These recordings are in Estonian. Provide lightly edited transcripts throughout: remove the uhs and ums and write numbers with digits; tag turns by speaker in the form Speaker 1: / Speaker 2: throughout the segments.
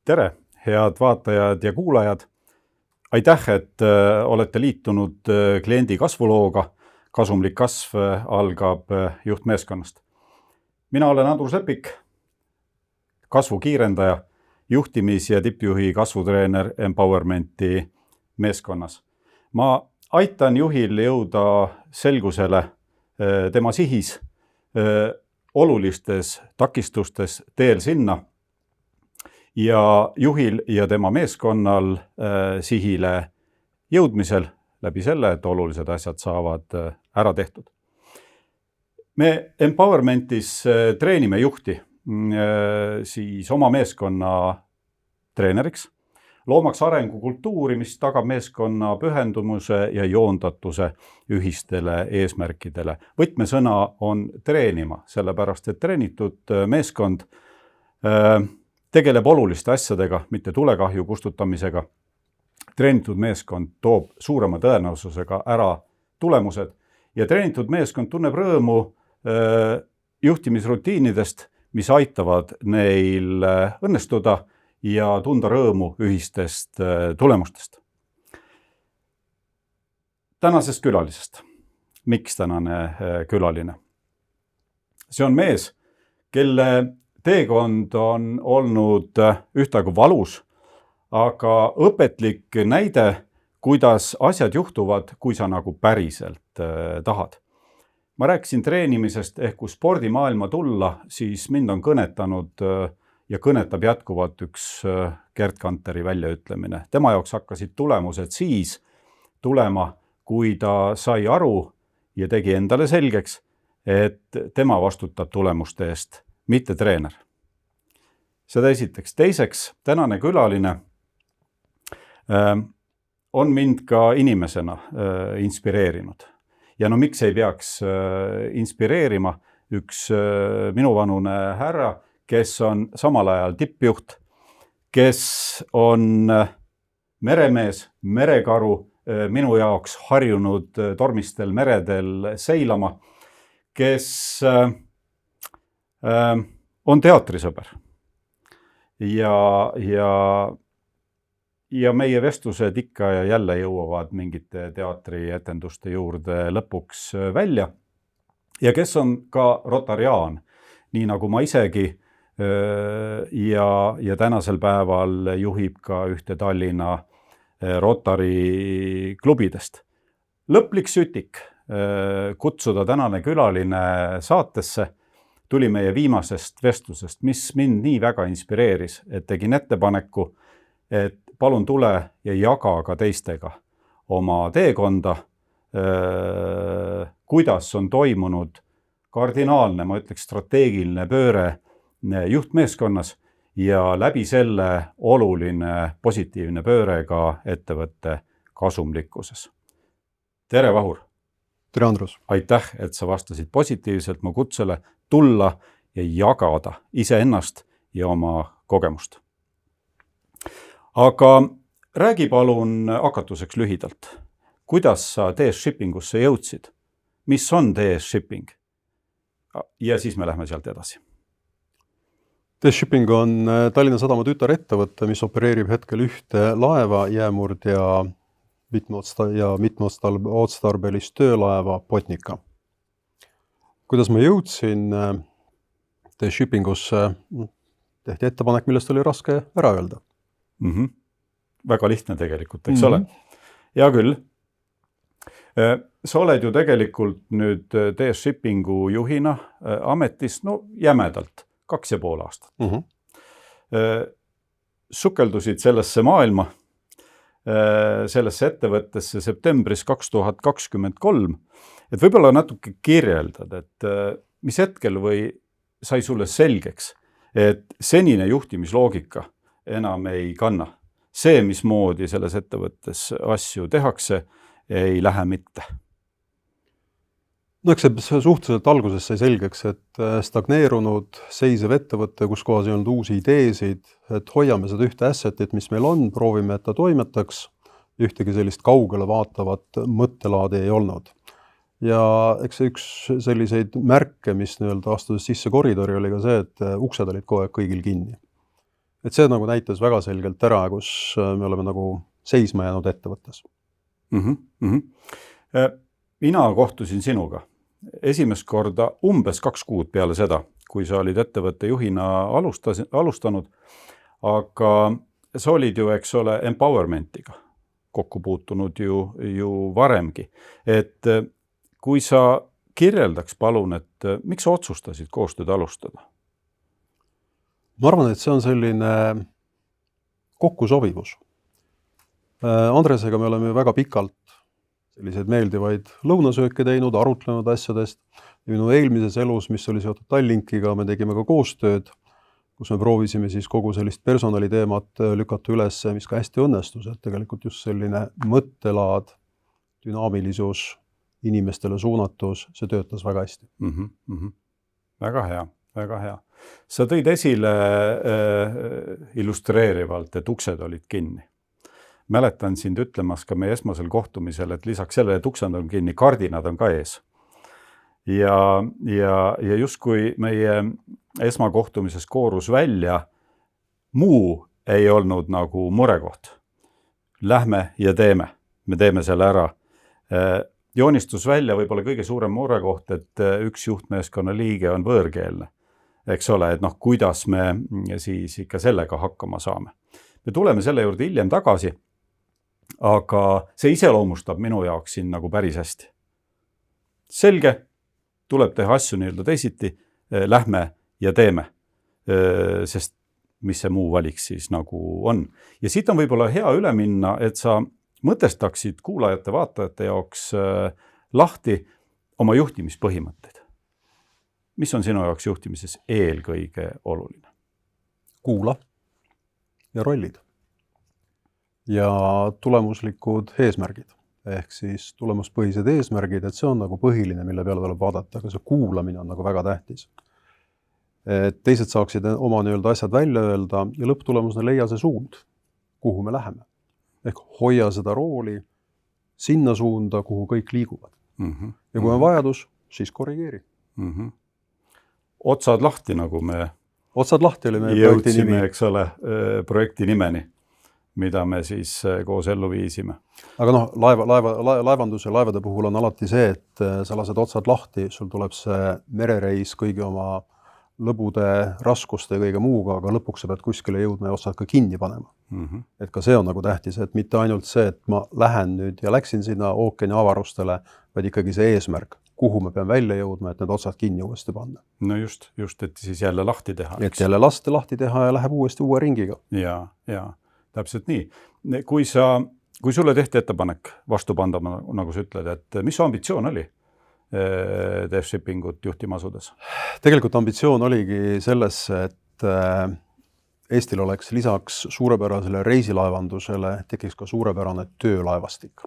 Speaker 1: Tere, head vaatajad ja kuulajad. Aitäh, et olete liitunud kliendi kasvulooga. Kasumlik kasv algab juhtmeeskonnast. Mina olen Andrus Lepik, kasvu kiirendaja, juhtimis- ja tippjuhi kasvutreener Empowermenti meeskonnas. Ma aitan juhil jõuda selgusele tema sihis, olulistes takistustes teel sinna ja juhil ja tema meeskonnal sihile jõudmisel läbi selle, et olulised asjad saavad ära tehtud. Me Empowermentis treenime juhti siis oma meeskonna treeneriks, loomaks arengukultuuri, mis tagab meeskonna pühendumuse ja joondatuse ühistele eesmärkidele. Võtmesõna on treenima, sellepärast et treenitud meeskond tegeleb oluliste asjadega, mitte tulekahju kustutamisega. Treenitud meeskond toob suurema tõenäosusega ära tulemused ja treenitud meeskond tunneb rõõmu juhtimisrutiinidest, mis aitavad neil õnnestuda ja tunda rõõmu ühistest tulemustest. Tänasest külalisest. Miks tänane külaline? See on mees, kelle teekond on olnud ühtaegu valus, aga õpetlik näide, kuidas asjad juhtuvad, kui sa nagu päriselt tahad. Ma rääkisin treenimisest ehk kui spordimaailma tulla, siis mind on kõnetanud ja kõnetab jätkuvalt üks Gerd Kanteri väljaütlemine. Tema jaoks hakkasid tulemused siis tulema, kui ta sai aru ja tegi endale selgeks, et tema vastutab tulemuste eest, mitte treener. Seda esiteks. Teiseks, tänane külaline on mind ka inimesena inspireerinud. Ja no miks ei peaks inspireerima üks minuvanune härra, kes on samal ajal tippjuht, kes on meremees, merekaru, minu jaoks harjunud tormistel meredel seilama, kes on teatrisõber. Ja meie vestlused ikka ja jälle jõuavad mingite teatrietenduste juurde lõpuks välja. Ja kes on ka rotariaan, nii nagu ma isegi ja tänasel päeval juhib ka ühte Tallinna Rotary klubidest. Lõplik sütik kutsuda tänane külaline saatesse tuli meie viimasest vestlusest, mis mind nii väga inspireeris, et tegin ettepaneku, et palun tule ja jaga ka teistega oma teekonda, kuidas on toimunud kardinaalne, ma ütleks strateegiline pööre juhtmeeskonnas ja läbi selle oluline positiivne pööre ka ettevõtte kasumlikkuses. Tere, Vahur!
Speaker 2: Tere, Andrus!
Speaker 1: Aitäh, et sa vastasid positiivselt mu kutsele tulla ja jagada iseennast ja oma kogemust. Aga räägi palun hakatuseks lühidalt. Kuidas sa DS Shippingusse jõudsid? Mis on DS Shipping? Ja siis me lähme sealt edasi.
Speaker 2: DS Shipping on Tallinna Sadama tütarettevõte, mis opereerib hetkel ühte laeva, jäämurd ja mitmeotstarbelist töölaeva Botnica. Kuidas ma jõudsin DS Shippingusse, tehti ettepanek, millest oli raske ära öelda.
Speaker 1: Väga lihtne tegelikult, eks ole? Ja küll. Sa oled ju tegelikult nüüd DS Shippingu juhina ametis, jämedalt 2,5 aastat. Sukeldusid sellesse maailma, sellesse ettevõttesse septembris 2023. Et võib-olla natuke kirjeldad, et mis hetkel või sai sulle selgeks, et senine juhtimisloogika enam ei kanna. See, mismoodi selles ettevõttes asju tehakse, ei lähe mitte.
Speaker 2: No eks see suhteliselt alguses sai selgeks, et stagneerunud seisev ettevõtte, kus kohas ei olnud uusi ideesid, et hoiame seda ühte assetit, mis meil on, proovime, et ta toimetaks, ühtegi sellist kaugele vaatavat mõttelaadi ei olnud. Ja eks see üks selliseid märke, mis astudes sisse koridori, oli ka see, et uksed olid kogu aeg kõigil kinni. et see nagu näitas väga selgelt ära, kus me oleme nagu seisma jäänud ettevõttes.
Speaker 1: Mina kohtusin sinuga esimest korda umbes 2 kuud peale seda, kui sa olid ettevõtte juhina alustanud, aga sa olid ju, eks ole, empowermentiga kokku puutunud ju varemgi. Et kui sa kirjeldaks palun, et miks sa otsustasid koostööd alustada?
Speaker 2: Ma arvan, et see on selline kokkusobivus. Andresega me oleme väga pikalt selliseid meeldivaid lõunasööke teinud, arutlenud asjadest. Ja minu eelmises elus, mis oli seotud Tallinkiga, me tegime ka koostööd, kus me proovisime siis kogu sellist personaliteemat lükata üles, mis ka hästi õnnestus, et tegelikult just selline mõttelaad, dünaamilisus, inimestele suunatus, see töötas väga hästi.
Speaker 1: Väga hea, väga hea. Sa tõid esile illustreerivalt, et uksed olid kinni. Mäletan sind ütlemas ka meie esmasel kohtumisel, et lisaks sellele, et uksed on kinni, kardinad on ka ees. Ja justkui meie esmakohtumises koorus välja, muu ei olnud nagu murekoht. Lähme ja teeme, me teeme selle ära. Joonistus välja võib-olla kõige suurem murekoht, et üks juhtmeeskonna liige on võõrkeelne. Eks ole, et kuidas me siis ikka sellega hakkama saame. Me tuleme selle juurde hiljem tagasi, aga see iseloomustab minu jaoks siin nagu päris hästi. Selge, tuleb teha asju nii-öelda teisiti, lähme ja teeme, sest mis see muu valik siis nagu on. Ja siit on võib-olla hea üle minna, et sa mõtestaksid kuulajate, vaatajate jaoks lahti oma juhtimispõhimõtteid. Mis on sinu jaoks juhtimises eelkõige oluline?
Speaker 2: Kuula ja rollid. Ja tulemuslikud eesmärgid. Ehk siis tulemuspõhised eesmärgid, et see on nagu põhiline, mille peale tuleb vaadata, aga see kuulamine on nagu väga tähtis. Et teised saaksid oma nii-öelda asjad välja öelda ja lõpptulemusena leia see suund, kuhu me läheme. Ehk hoia seda rooli sinna suunda, kuhu kõik liiguvad. Ja kui on vajadus, siis korrigeeri.
Speaker 1: Otsad lahti, nagu me
Speaker 2: Otsad lahti oli meie projekti nimi.
Speaker 1: Jõudsime, eks ole, projekti nimeni, mida me siis koos ellu viisime.
Speaker 2: Aga laevanduse ja laevade puhul on alati see, et sa lased otsad lahti, sul tuleb see merereis kõigi oma lõbude, raskuste ja kõige muuga, aga lõpuks sa pead kuskile jõudma ja otsad ka kinni panema. Et ka see on nagu tähtis, et mitte ainult see, et ma lähen nüüd ja läksin sinna ookeani avarustele, vaid ikkagi see eesmärk, kuhu me peame välja jõudma, et need otsad kinni uuesti panna.
Speaker 1: No just, et siis jälle lahti teha.
Speaker 2: Et jälle lahti teha ja läheb uuesti uue ringiga.
Speaker 1: Ja, täpselt nii. Kui sulle tehti ettepanek vastupanda, nagu sa ütled, et mis su ambitsioon oli TF Shippingut juhtima asudes?
Speaker 2: Tegelikult ambitsioon oligi sellesse, et Eestil oleks lisaks suurepärasele reisilaevandusele tekiks ka suurepärane töölaevastik.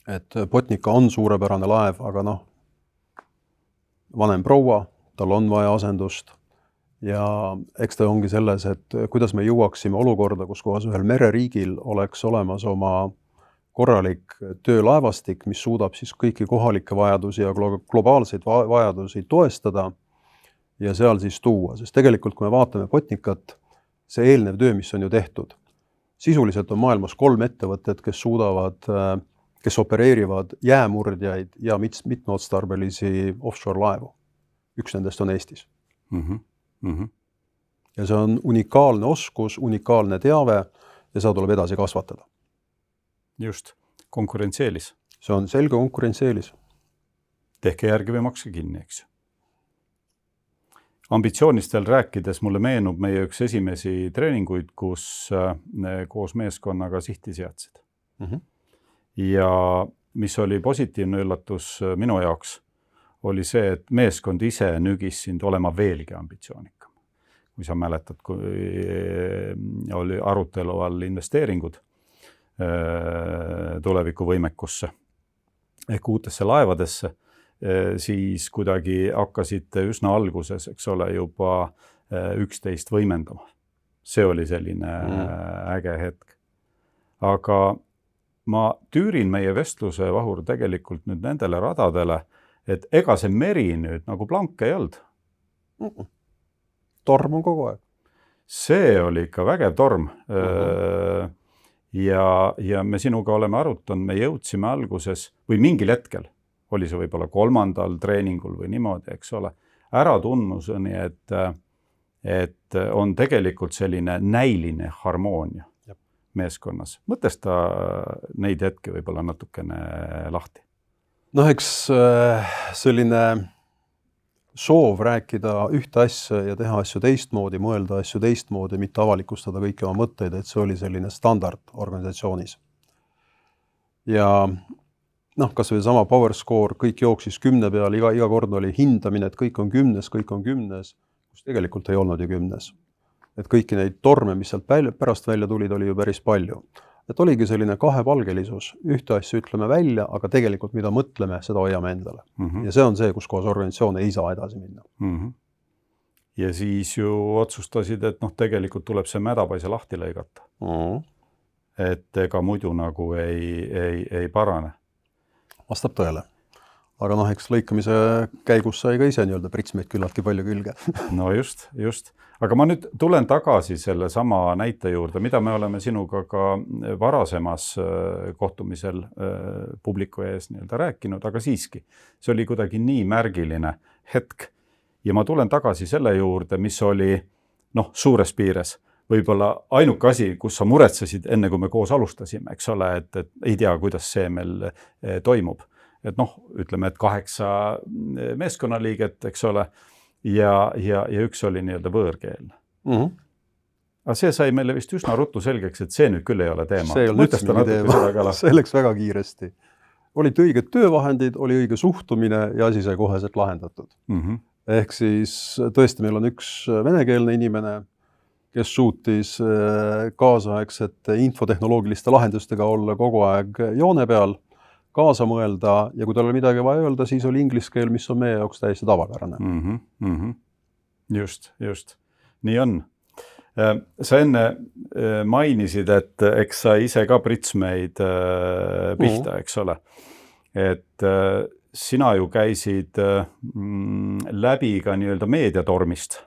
Speaker 2: Et Botnica on suurepärane laev, aga vanem proua, tal on vaja asendust ja eks ta ongi selles, et kuidas me jõuaksime olukorda, kus kohas ühel mereriigil oleks olemas oma korralik töölaevastik, mis suudab siis kõiki kohalikke vajadusi ja globaalseid vajadusi toestada ja seal siis tuua. Sest tegelikult, kui me vaatame Botnicat, see eelnev töö, mis on ju tehtud, sisuliselt on maailmas 3 ettevõtted, kes opereerivad jäämurdjaid ja mitmeotstarbelisi offshore laevu. Üks nendest on Eestis. Ja see on unikaalne oskus, unikaalne teave ja seda tuleb edasi kasvatada.
Speaker 1: Just, konkurentsieelis.
Speaker 2: See on selge konkurentsieelis.
Speaker 1: Tehke järgi või makske kinni, eks. Ambitsioonistel rääkides mulle meenub meie üks esimesi treeninguid, kus koos meeskonnaga sihti seadsid. Ja mis oli positiivne üllatus minu jaoks, oli see, et meeskond ise nügis sind olema veelgi ambitsioonikam. Kui sa mäletad, kui oli arutelu all investeeringud tulevikuvõimekusse ehk uutesse laevadesse, siis kuidagi hakkasite üsna alguses, eks ole, juba 11 võimendama. See oli selline äge hetk. Aga ma tüürin meie vestluse vahur tegelikult nüüd nendele radadele, et ega see meri nüüd nagu blank ei olnud.
Speaker 2: Torm on kogu aeg.
Speaker 1: see oli ikka vägev torm. Ja me sinuga oleme arutanud, me jõudsime alguses või mingil hetkel, oli see võib-olla 3. treeningul või niimoodi, eks ole, ära tundmuseni, et on tegelikult selline näiline harmoonia meeskonnas. Mõtesta neid hetki võib-olla natukene lahti.
Speaker 2: Noh, eks selline soov rääkida ühte asja ja teha asju teistmoodi, mõelda asju teistmoodi, mitte avalikustada kõiki oma mõtteid, et see oli selline standard organisatsioonis. Ja noh, kas või sama power score, kõik jooksis 10 peal, iga kord oli hindamine, et kõik on 10, kus tegelikult ei olnud ju 10. Et kõiki neid torme, mis sealt pärast välja tulid, oli ju päris palju. Et oligi selline kahepalgelisus, ühte asju ütleme välja, aga tegelikult mida mõtleme, seda hoiame endale. Ja see on see, kus kohas organisatsioon ei saa edasi minna.
Speaker 1: Ja siis ju otsustasid, et tegelikult tuleb see mädapaise lahti lõigata. Et ega muidu nagu ei parane.
Speaker 2: Vastab tõele. Aga eks lõikamise käigus sai ka ise nii-öelda pritsmeid küllaltki palju külge.
Speaker 1: No just. Aga ma nüüd tulen tagasi selle sama näite juurde, mida me oleme sinuga ka varasemas kohtumisel publiku ees nii-öelda rääkinud, aga siiski, see oli kuidagi nii märgiline hetk. Ja ma tulen tagasi selle juurde, mis oli suures piires. Võib-olla ainuke asi, kus sa muretsesid enne, kui me koos alustasime, eks ole, et ei tea, kuidas see meil toimub. Et ütleme, et 8 meeskonnaliiget, eks ole, ja üks oli nii-öelda võõrkeelne. Aga see sai meile vist üsna ruttu selgeks, et see nüüd küll ei ole teema.
Speaker 2: See ei olnud üldse teema, see läks väga kiiresti. Olid õiged töövahendid, oli õige suhtumine ja asi sai koheselt lahendatud. Ehk siis tõesti meil on üks venekeelne inimene, kes suutis kaasaegsete infotehnoloogiliste lahendustega olla kogu aeg joone peal, kaasa mõelda ja kui tal oli midagi vaja öelda, siis oli inglise keel, mis on meie jaoks täiesti tavapärane.
Speaker 1: Just. Nii on. Sa enne mainisid, et eks sa ise ka pritsmeid pihta, eks ole. Et sina ju käisid läbi ka nii-öelda meediatormist.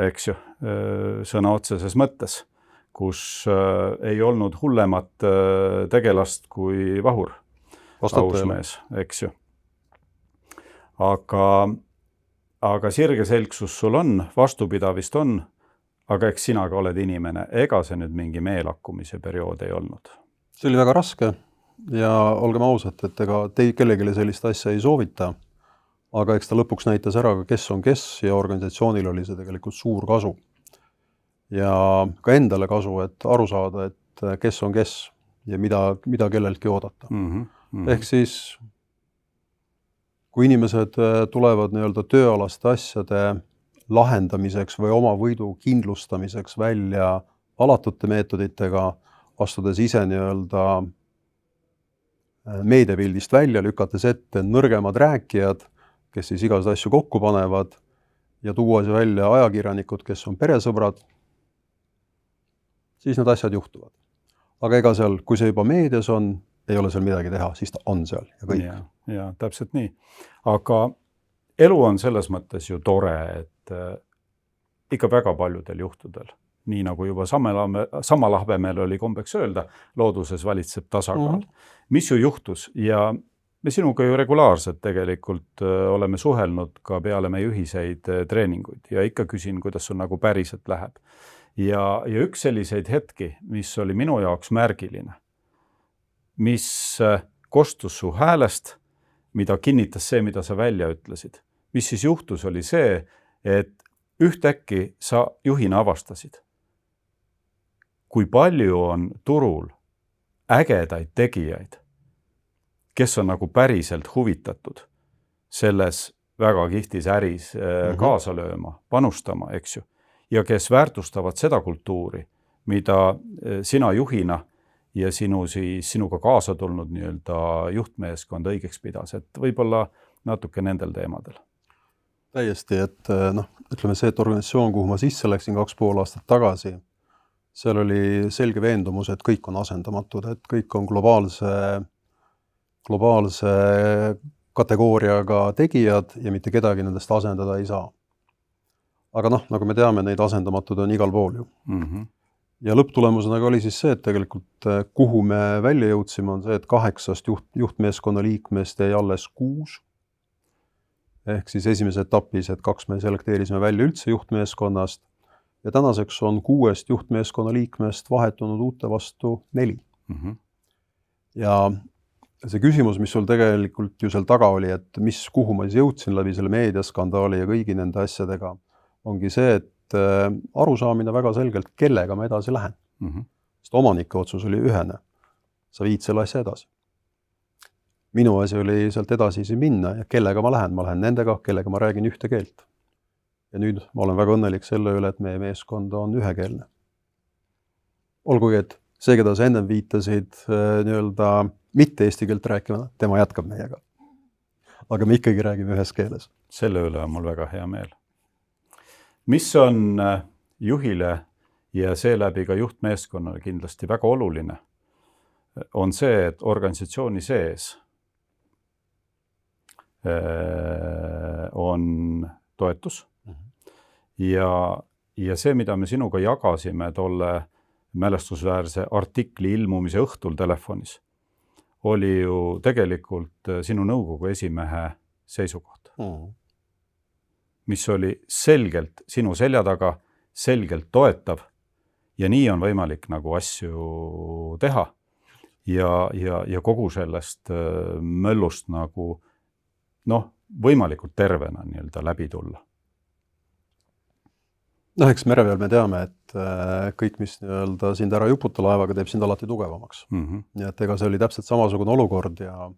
Speaker 1: Eks ju, sõna otseses mõttes, kus ei olnud hullemat tegelast kui Vahur, ausmees, eks ju. Aga sirgeselgsus sul on, vastupidavist on, aga eks sina ka oled inimene, ega see nüüd mingi meelakkumise periood ei olnud?
Speaker 2: See oli väga raske ja olgem ausad, et ega kellegile sellist asja ei soovita, aga eks ta lõpuks näitas ära, kes on kes ja organisatsioonil oli see tegelikult suur kasu. Ja ka endale kasu, et aru saada, et kes on kes ja mida kelleltki oodata. Ehk siis, kui inimesed tulevad nii-öelda tööalaste asjade lahendamiseks või oma võidu kindlustamiseks välja alatute meetoditega, astudes ise nii-öelda meediapildist välja, lükates ette nõrgemad rääkijad, kes siis igast asju kokku panevad ja tuues välja ajakirjanikud, kes on peresõbrad, siis need asjad juhtuvad. Aga ega seal, kui see juba meedias on, ei ole seal midagi teha, siis ta on seal ja kõik.
Speaker 1: Ja täpselt nii. Aga elu on selles mõttes ju tore, et ikka väga paljudel juhtudel, nii nagu juba samal habemel oli kombeks öelda, looduses valitseb tasakaal. Mis ju juhtus ja me sinuga ju regulaarselt tegelikult oleme suhelnud ka peale meie ühiseid treeninguid ja ikka küsin, kuidas sul nagu päriselt läheb. Ja üks selliseid hetki, mis oli minu jaoks märgiline, mis kostus su häälest, mida kinnitas see, mida sa välja ütlesid. Mis siis juhtus, oli see, et ühtäkki sa juhina avastasid, kui palju on turul ägedaid tegijaid, kes on nagu päriselt huvitatud selles väga kihtis äris kaasa lööma, panustama, eks ju. Ja kes väärtustavad seda kultuuri, mida sina juhina ja sinuga kaasa tulnud nii-öelda juhtmeeskond õigeks pidas, et võib-olla natuke nendel teemadel.
Speaker 2: Täiesti, et ütleme see, et organisatsioon, kuhu ma sisse läksin 2,5 aastat tagasi, seal oli selge veendumus, et kõik on asendamatud, et kõik on globaalse kategooriaga tegijad ja mitte kedagi nendest asendada ei saa. aga noh, nagu me teame, neid asendamatud on igal pool ju. Ja lõpptulemusena oli siis see, et tegelikult kuhu me välja jõudsime, on see, et 8 juhtmeeskonna liikmest jäi alles 6. Ehk siis esimeses etapis, et 2 me selekteerisime välja üldse juhtmeeskonnast ja tänaseks on 6 juhtmeeskonna liikmest vahetunud uute vastu 4. Ja see küsimus, mis sul tegelikult ju seal taga oli, et kuhu ma siis jõudsin läbi selle meediaskandaali ja kõigi nende asjadega, ongi see, et arusaamine väga selgelt, kellega ma edasi lähen. Sest omanike otsus oli ühene. Sa viid selle asja edasi. Minu asi oli sealt edasi minna ja kellega ma lähen nendega, kellega ma räägin ühte keelt. Ja nüüd ma olen väga õnnelik selle üle, et meie meeskond on ühekeelne. Olgugi, et see, keda sa enne viitasid nii-öelda mitte eesti keelt rääkima, tema jätkab meiega. Aga me ikkagi räägime ühes keeles.
Speaker 1: Selle üle on mul väga hea meel. Mis on juhile ja seeläbi ka juhtmeeskonnale kindlasti väga oluline, on see, et organisatsiooni sees on toetus ja see, mida me sinuga jagasime tolle mälestusväärse artikli ilmumise õhtul telefonis, oli ju tegelikult sinu nõukogu esimehe seisukoht, mis oli selgelt sinu selja taga, selgelt toetav ja nii on võimalik nagu asju teha ja kogu sellest möllust nagu võimalikult tervena nii-öelda läbi tulla.
Speaker 2: Eks mere peal me teame, et kõik, mis nii-öelda sind ära juputa laevaga, teeb sind alati tugevamaks. Ja et ega see oli täpselt samasugune olukord ja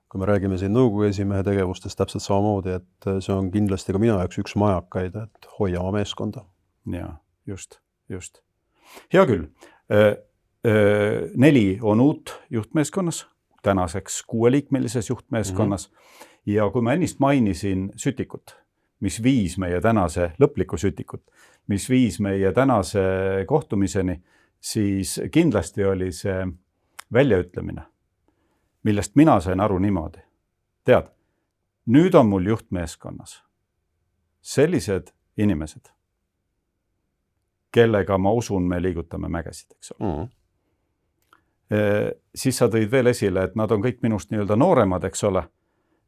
Speaker 2: kui me räägime siin nõukogu esimehe tegevustest täpselt samamoodi, et see on kindlasti ka minu jaoks üks majakaid, et hoia oma meeskonda.
Speaker 1: Ja, just. Hea küll. 4 on uut juhtmeeskonnas, tänaseks 6-liikmelises juhtmeeskonnas. Ja kui ma ennist mainisin sütikut, mis viis meie tänase lõplikku sütikut, mis viis meie tänase kohtumiseni, siis kindlasti oli see väljaütlemine, millest mina sain aru niimoodi. Tead, nüüd on mul juhtmeeskonnas sellised inimesed, kellega ma usun, me liigutame mägesid, eks ole. Siis sa tõid veel esile, et nad on kõik minust nii-öelda nooremad, eks ole.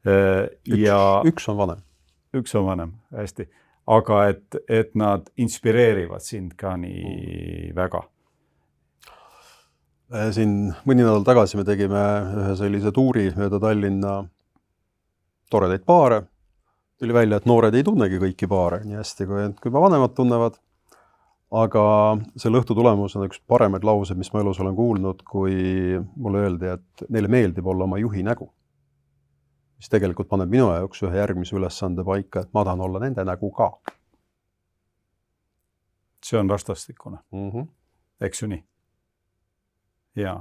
Speaker 2: Üks on vanem.
Speaker 1: Üks on vanem, hästi. Aga et nad inspireerivad sind ka nii väga.
Speaker 2: Siin mõni nädal tagasi me tegime ühe sellise tuuri mööda Tallinna toredaid paare. Tuli välja, et noored ei tunnegi kõiki paare nii hästi, kui vanemad tunnevad. Aga selle õhtu tulemus on üks paremaid laused, mis ma elus olen kuulnud, kui mulle öeldi, et neile meeldib olla oma juhi nägu. Mis tegelikult paneb minu jaoks ühe järgmise ülesande paika, et ma tahan olla nende nägu ka.
Speaker 1: See on vastastikune. Eks ju nii? Ja.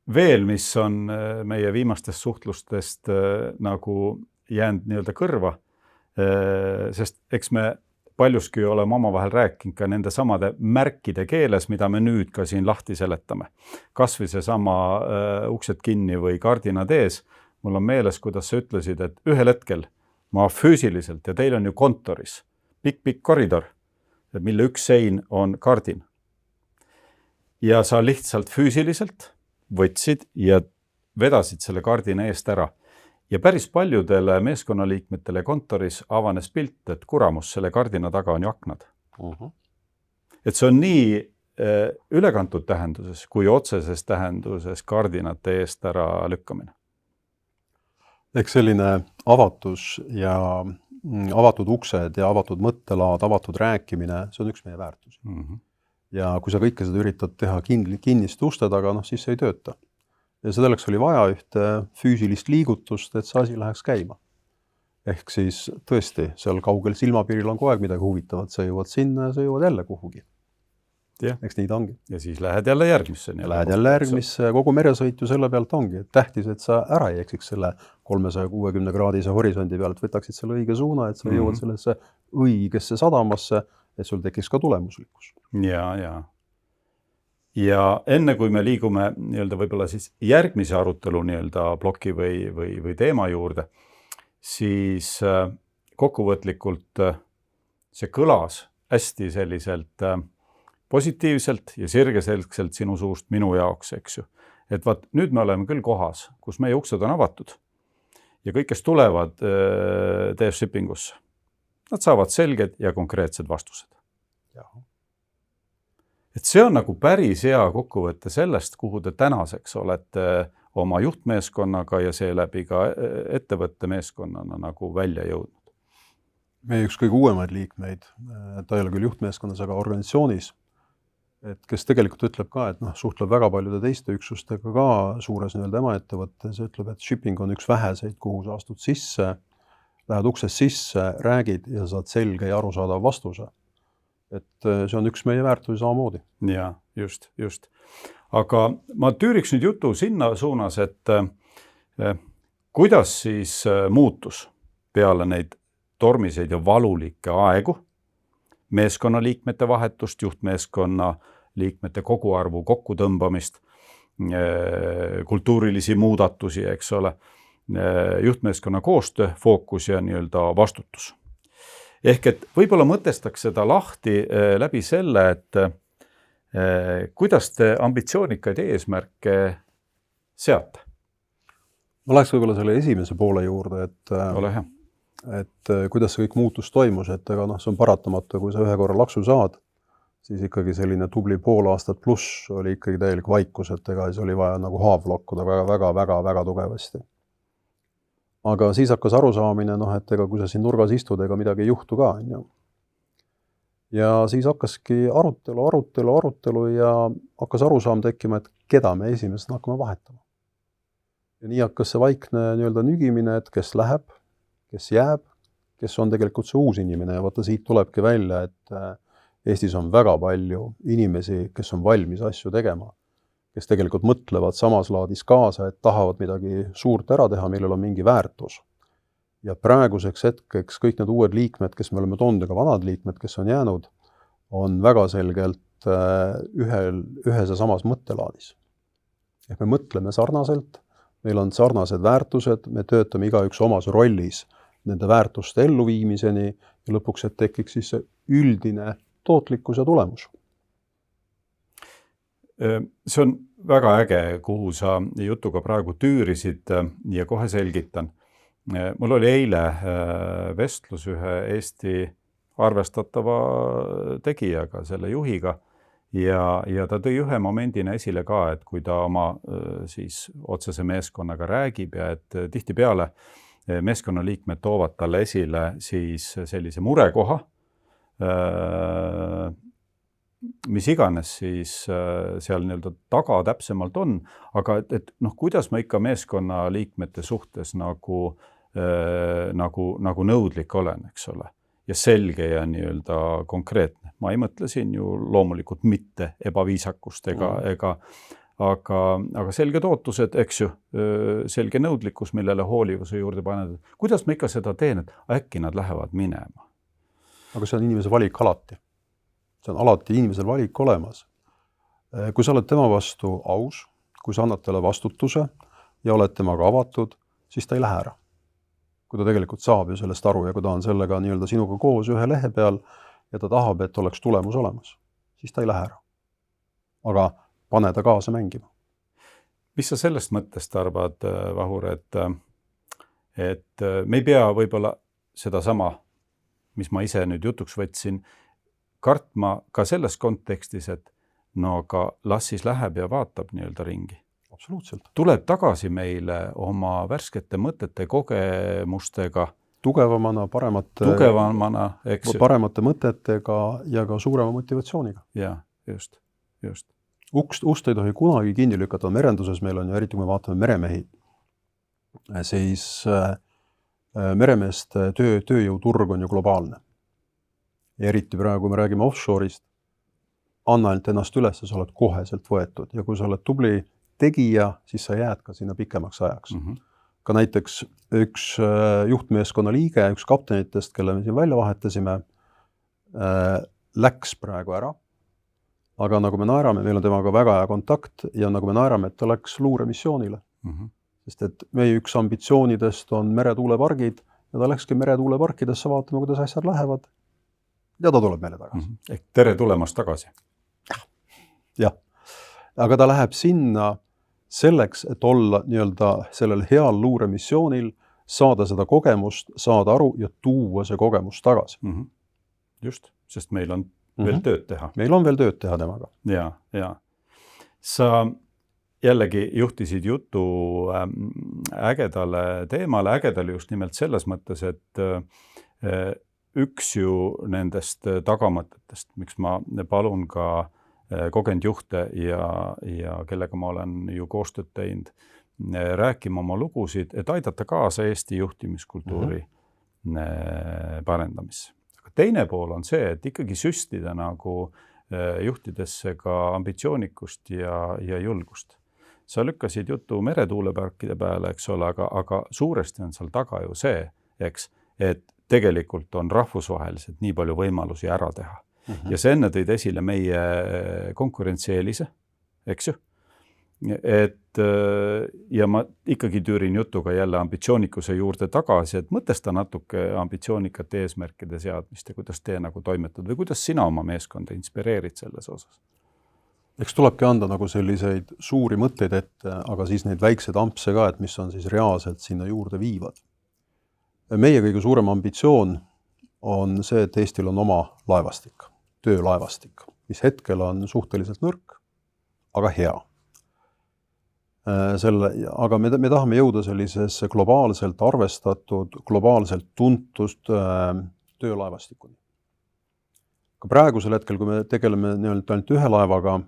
Speaker 1: Veel, mis on meie viimastest suhtlustest nagu jäänud nii-öelda kõrva, sest eks me paljuski oleme omavahel rääkinud ka nende samade märkide keeles, mida me nüüd ka siin lahti seletame. Kas või see sama uksed kinni või kardinad ees. Mul on meeles, kuidas sa ütlesid, et ühel hetkel ma füüsiliselt ja teil on ju kontoris pikk koridor, mille üks sein on kardin. Ja sa lihtsalt füüsiliselt võtsid ja vedasid selle kardina eest ära. Ja päris paljudele meeskonnaliikmetele kontoris avanes pilt, et kuramus selle kardina taga on ju aknad. Et see on nii ülekantud tähenduses kui otseses tähenduses kardinate eest ära lükkamine.
Speaker 2: Eks selline avatus ja avatud uksed ja avatud mõttelaad, avatud rääkimine, see on üks meie väärtus. Ja kui sa kõike seda üritad teha kinniste uste taga, siis see ei tööta. Ja selleks oli vaja ühte füüsilist liigutust, et see asi läheks käima. Ehk siis tõesti, seal kaugel silmapiiril on kogu aeg midagi huvitavat, sa jõuad sinna ja sa jõuad jälle kuhugi. Eks nii ta ongi.
Speaker 1: Ja siis lähed jälle järgmisse.
Speaker 2: Lähed jälle järgmisse, kogu meresõitu selle pealt ongi. Tähtis, et sa ära ei eksiks selle 360-kraadise horisondi pealt, võtaksid selle õige suuna, et sa jõuad sellesse õigesse sadamasse, et sul tekiks ka tulemuslikkus. Ja enne kui me liigume nii-öelda võib-olla siis järgmise arutelu nii-öelda ploki või teema juurde, siis kokkuvõtlikult
Speaker 1: see kõlas hästi selliselt positiivselt ja sirgeselgselt sinu suust minu jaoks, eks ju. Et vaat nüüd me oleme küll kohas, kus meie uksed on avatud ja kõik, kes tulevad TF Shippingusse, nad saavad selged ja konkreetsed vastused. Et see on nagu päris hea kokkuvõte sellest, kuhu te tänaseks olete oma juhtmeeskonnaga ja seeläbi ka ettevõtte meeskonnana nagu välja jõudnud.
Speaker 2: Meie üks kõige uuemaid liikmeid, ta ei ole küll juhtmeeskonnas, aga organisatsioonis, et kes tegelikult ütleb ka, et suhtleb väga paljude teiste üksustega ka suures ema ettevõttes, ütleb, et shipping on üks väheseid, kuhu sa astud sisse, lähed uksest sisse, räägid ja saad selge ja arusaadav vastuse. Et see on üks meie väärtusi samamoodi.
Speaker 1: Ja, just. Aga ma tüüriks nüüd jutu sinna suunas, et kuidas siis muutus peale neid tormiseid ja valulikke aegu, meeskonnaliikmete vahetust, juhtmeeskonna liikmete koguarvu kokkutõmbamist, kultuurilisi muudatusi, eks ole, juhtmeeskonna koostöö, fookus ja nii-öelda vastutus. Ehk et võib-olla mõtestaks seda lahti läbi selle, et kuidas te ambitsioonikaid eesmärke seate?
Speaker 2: Ma läheks võib-olla selle esimese poole juurde,
Speaker 1: Ole hea.
Speaker 2: Et kuidas see kõik muutus toimus, et see on paratamatu, kui sa ühe korra laksu saad, siis ikkagi selline tubli pool aastat pluss oli ikkagi täielik vaikus, et see oli vaja nagu haav lokkuda väga tugevasti. Aga siis hakkas arusaamine, et kui sa siin nurgas istud, ega midagi ei juhtu ka. Ja siis hakkaski arutelu ja hakkas arusaam tekkima, et keda me esimesena hakkame vahetama. Ja nii hakkas see vaikne nii-öelda nügimine, et kes läheb, kes jääb, kes on tegelikult see uus inimene ja vaata siit tulebki välja, et Eestis on väga palju inimesi, kes on valmis asju tegema, kes tegelikult mõtlevad samas laadis kaasa, et tahavad midagi suurt ära teha, millel on mingi väärtus. Ja praeguseks hetkeks kõik need uued liikmed, kes me oleme toonud, ega vanad liikmed, kes on jäänud, on väga selgelt ühes ja samas mõttelaadis. Ehk me mõtleme sarnaselt, meil on sarnased väärtused, me töötame igaüks omas rollis nende väärtuste elluviimiseni ja lõpuks, et tekiks siis see üldine tootlikkus ja tulemus.
Speaker 1: See on väga äge, kuhu sa jutuga praegu tüürisid ja kohe selgitan. Mul oli eile vestlus ühe Eesti arvestatava tegijaga, selle juhiga, ja ta tõi ühe momendina esile ka, et kui ta oma siis otsese meeskonnaga räägib ja et tihtipeale meeskonnaliikmed toovad talle esile siis sellise murekoha, mis iganes siis seal nii-öelda taga täpsemalt on, aga et kuidas ma ikka meeskonnaliikmete suhtes nagu nõudlik olen, eks ole, ja selge ja nii-öelda konkreetne. Ma ei mõtle siin ju loomulikult mitte ebaviisakust aga selged ootused, eks ju, selge nõudlikkus, millele hoolivuse juurde paned. Kuidas ma ikka seda teen, et äkki nad lähevad minema?
Speaker 2: Aga see on inimese valik alati. See on alati inimesel valik olemas. Kui sa oled tema vastu aus, kui sa annad talle vastutuse ja oled temaga avatud, siis ta ei lähe ära. Kui ta tegelikult saab ju sellest aru ja kui ta on sellega nii-öelda sinuga koos ühe lehe peal ja ta tahab, et oleks tulemus olemas, siis ta ei lähe ära. Aga pane ta kaasa mängima.
Speaker 1: Mis sa sellest mõttest arvad, Vahur, et me ei pea võib-olla seda sama, mis ma ise nüüd jutuks võtsin, kartma ka selles kontekstis, et aga las siis läheb ja vaatab nii-öelda ringi.
Speaker 2: Absoluutselt.
Speaker 1: Tuleb tagasi meile oma värskete mõtete, kogemustega.
Speaker 2: Tugevamana, paremate mõtetega ja ka suurema motivatsiooniga.
Speaker 1: Ja, just.
Speaker 2: Ust ei tohi kunagi kinni lükata. Merenduses meil on ju, eriti kui me vaatame meremehi, siis meremeeste tööjõuturg on ju globaalne. Ja eriti praegu, kui me räägime offshore'ist, anna ainult ennast üles, sa oled koheselt võetud. Ja kui sa oled tubli tegija, siis sa jääd ka sinna pikemaks ajaks. Ka näiteks üks juhtmeeskonna liige, üks kaptenitest, kelle me siin välja vahetasime, läks praegu ära. Aga nagu me naerame, meil on temaga väga hea kontakt ja nagu me naerame, et ta läks luuremissioonile. Sest et meie üks ambitsioonidest on meretuulepargid ja ta läkski meretuuleparkidesse vaatama, kuidas asjad lähevad. ja ta tuleb meile tagasi.
Speaker 1: Ehk tere tulemast tagasi.
Speaker 2: Jah, aga ta läheb sinna selleks, et olla nii-öelda sellel heal luuremissioonil, saada seda kogemust, saada aru ja tuua see kogemus tagasi.
Speaker 1: Just, sest meil on veel tööd teha.
Speaker 2: Meil on veel tööd teha temaga.
Speaker 1: Ja. Sa jällegi juhtisid jutu ägedale teemale, ägedale just nimelt selles mõttes, et üks ju nendest tagamõtetest, miks ma palun ka kogenud juhte ja kellega ma olen ju koostööd teinud, rääkima oma lugusid, et aidata kaasa Eesti juhtimiskultuuri parendamisse. Aga teine pool on see, et ikkagi süstida nagu juhtidesse ka ambitsioonikust ja julgust. Sa lükkasid jutu meretuuleparkide peale, eks ole, aga suuresti on seal taga ju see, eks, et tegelikult on rahvusvaheliselt nii palju võimalusi ära teha. Ja see enne tõid esile meie konkurentsieelise, eks ju. Ja ma ikkagi tüürin jutuga jälle ambitsioonikuse juurde tagasi, et mõtesta natuke ambitsioonikate eesmärkide seadmist ja kuidas te nagu toimetad või kuidas sina oma meeskonda inspireerid selles osas?
Speaker 2: Eks tulebki anda nagu selliseid suuri mõtteid ette, aga siis neid väikseid ampse ka, et mis on siis reaalselt sinna juurde viivad. Meie kõige suurem ambitsioon on see, et Eestil on oma laevastik, töölaevastik, mis hetkel on suhteliselt nõrk, aga hea. Aga me tahame jõuda sellisesse globaalselt arvestatud, globaalselt tuntust töölaevastikuni. Ka praegusel hetkel, kui me tegeleme ainult ühe laevaga,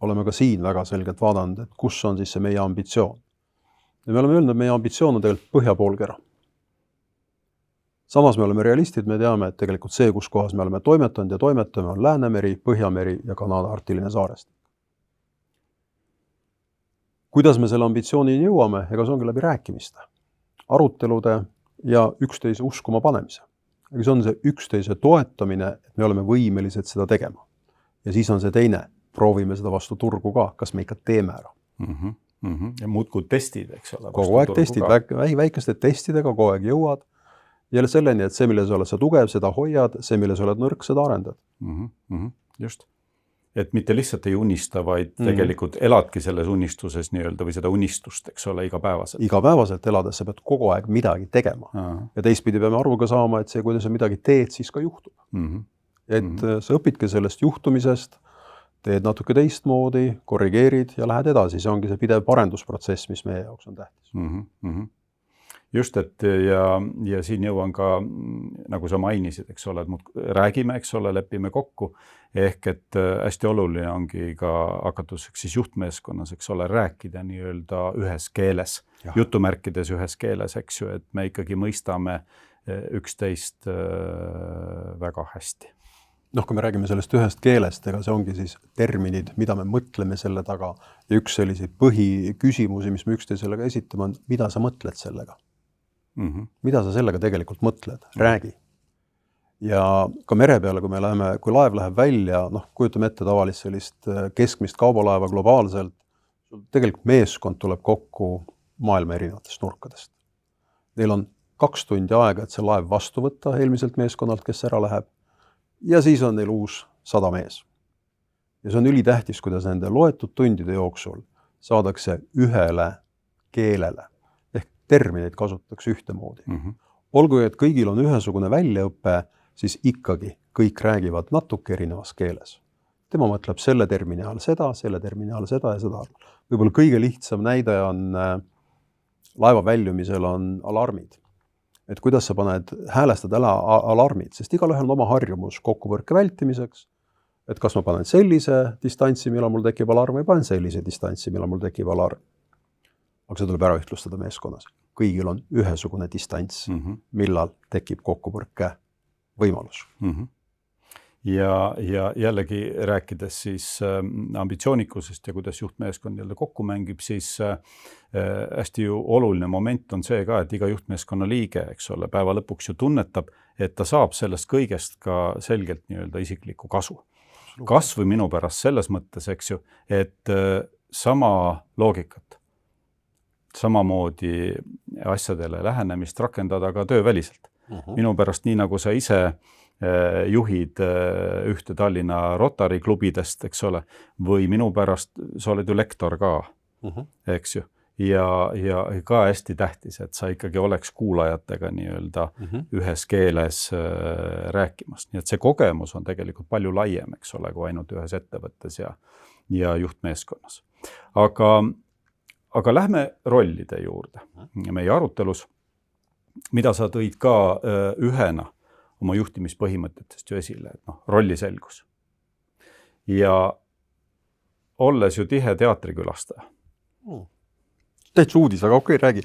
Speaker 2: oleme ka siin väga selgelt vaadanud, et kus on siis see meie ambitsioon. Ja me oleme öelnud, et meie ambitsioon on tegelikult põhjapoolkera. Samas me oleme realistid, me teame, et tegelikult see, kus kohas me oleme toimetanud ja toimetame, on Läänemeri, Põhjameri ja Kanada artiline saarestik. Kuidas me selle ambitsioonini jõuame? Ega see ongi läbi rääkimiste, arutelude ja üksteise uskuma panemise. Ega see on see üksteise toetamine, et me oleme võimelised seda tegema. Ja siis on see teine, proovime seda vastu turgu ka, kas me ikka teeme ära.
Speaker 1: Ja muudku testid, eks ole.
Speaker 2: Kogu aeg testid, väikeste testidega kogu aeg jõuad. Ja selleni, et see, mille sa oled sa tugev, seda hoiad, see, mille sa oled nõrk, seda arendad.
Speaker 1: Just. Et mitte lihtsalt ei unista, vaid tegelikult eladki selles unistuses nii-öelda või seda unistust, eks ole, igapäevaselt.
Speaker 2: Igapäevaselt elades sa pead kogu aeg midagi tegema. Ja teistpidi peame aru ka saama, et see, kuidas sa midagi teed, siis ka juhtub. Et sa õpidki sellest juhtumisest, teed natuke teistmoodi, korrigeerid ja lähed edasi. See ongi see pidev parendusprotsess, mis meie jaoks on tähtis.
Speaker 1: Just, et ja siin jõuan ka, nagu sa mainisid, eks ole, et räägime, eks ole, lepime kokku, ehk et hästi oluline ongi ka hakatuseks siis juhtmeeskonnas, eks ole, rääkida nii-öelda ühes keeles, jutumärkides ühes keeles, eks ju, et me ikkagi mõistame üksteist väga hästi.
Speaker 2: Kui me räägime sellest ühest keelest, ega see ongi siis terminid, mida me mõtleme selle taga ja üks selliseid põhiküsimusi, mis me üksteisele ka esitame, on, mida sa mõtled sellega? Mida sa sellega tegelikult mõtled? Räägi. Ja ka mere peale, kui laev läheb välja, kujutame ette tavalist sellist keskmist kaubalaeva globaalselt, tegelikult meeskond tuleb kokku maailma erinevatest nurkadest. Neil on 2 tundi aega, et see laev vastu võtta eelmiselt meeskonnalt, kes ära läheb, ja siis on neil uus 100 mees. Ja see on ülitähtis, kuidas nende loetud tundide jooksul saadakse ühele keelele. Termineid kasutatakse ühtemoodi. Olgu, et kõigil on ühesugune väljaõppe, siis ikkagi kõik räägivad natuke erinevas keeles. Tema mõtleb selle termini all seda, selle termini all seda ja seda. Võib-olla kõige lihtsam näide on laeva väljumisel on alarmid. Et kuidas sa paned häälestad alarmid, sest igalühel on oma harjumus kokkupõrke vältimiseks, et kas ma panen sellise distantsi, millal mul tekib alarm, või panen sellise distantsi, millal mul tekib alarm. Aga see tuleb ära ühtlustada meeskonnas. Kõigil on ühesugune distants, millal tekib kokkupõrke võimalus.
Speaker 1: Ja jällegi rääkides siis ambitsioonikusest ja kuidas juhtmeeskond jälle kokku mängib, siis hästi ju oluline moment on see ka, et iga juhtmeeskonna liige, eks ole, päeva lõpuks ju tunnetab, et ta saab sellest kõigest ka selgelt nii-öelda isiklikku kasu. Kas või minu pärast selles mõttes, eks ju, et sama loogikat, samamoodi asjadele lähenemist rakendada ka tööväliselt. Minu pärast nii, nagu sa ise juhid ühte Tallinna Rotary klubidest, eks ole, või minu pärast, sa oled ju lektor ka, eks ju, ja ka hästi tähtis, et sa ikkagi oleks kuulajatega nii-öelda ühes keeles rääkimas. Nii et see kogemus on tegelikult palju laiem, eks ole, kui ainult ühes ettevõttes ja juhtmeeskonnas. Aga lähme rollide juurde meie arutelus, mida sa tõid ka ühena oma juhtimispõhimõtetest ju esile, et rolliselgus. Ja olles ju tihe teatrikülastaja.
Speaker 2: Täitsa uudis, aga okei, räägi.